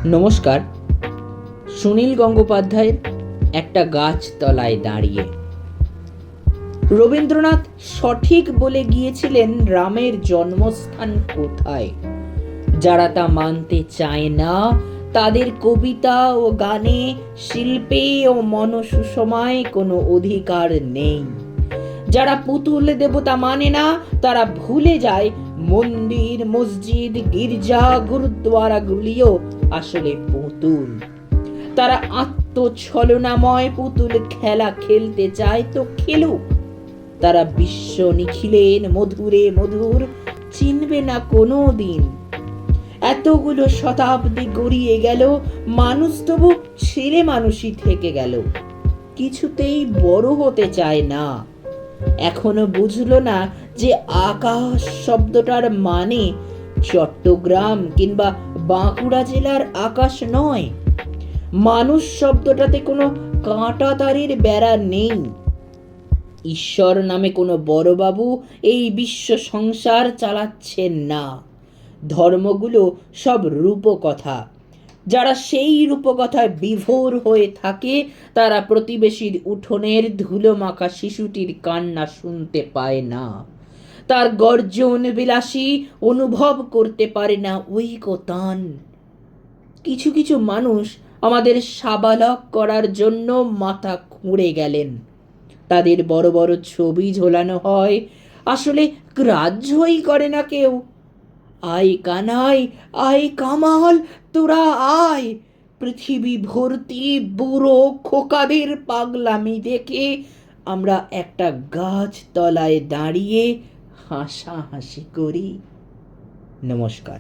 নমস্কার। সুনীল গঙ্গোপাধ্যায়ের একটা গাছতলায় দাঁড়িয়ে। রবীন্দ্রনাথ সঠিক বলে গিয়েছিলেন রামের জন্মস্থান কোথায়। যারা তা মানতে চায় না তাদের কবিতা ও গানে, শিল্পে ও মনসুষমায় কোনো অধিকার নেই। যারা পুতুল দেবতা মানে না তারা ভুলে যায় মন্দির, মসজিদ, গির্জা, গুরুদ্বারাগুলিও আসলে পুতুল। তারা আত্মছলনাময় পুতুল খেলা খেলতে চায় তো খেলুক। তারা বিশ্ব নিখিলের মধুরে মধুর চিনবে না কোনো দিন। এতগুলো শতাব্দী গড়িয়ে গেল, মানুষ তবু ছেলে মানুষই থেকে গেল, কিছুতেই বড় হতে চায় না। এখনো বুঝলো না যে আকাশ শব্দটার মানে চট্টগ্রাম কিংবা বাঁকুড়া জেলার আকাশ নয়। মানুষ শব্দটাতে কোনো কাঁটা তারের বেড়া নেই। ঈশ্বর নামে কোনো বড়বাবু এই বিশ্ব সংসার চালাচ্ছেন না। ধর্মগুলো সব রূপকথা। যারা সেই রূপকথায় বিভোর হয়ে থাকে তারা প্রতিবেশীর উঠোনের ধুলো মাখা শিশুটির কান্না শুনতে পায় না, তার গর্জন বিলাসী অনুভব করতে পারে না ঐকতান। কিছু কিছু মানুষ আমাদের সাবালক করার জন্য মাথা খুঁড়ে গেলেন। তাদের বড় বড় ছবি ঝোলানো হয়, আসলে গ্রাহ্যই করে না কেউ। আয় কানাই, আয় কামাল, তোরা আয়। পৃথিবী ভর্তি বুড়ো খোকাদের পাগলামি দেখে আমরা একটা গাছ তলায় দাঁড়িয়ে হাসাহাসি করি। নমস্কার।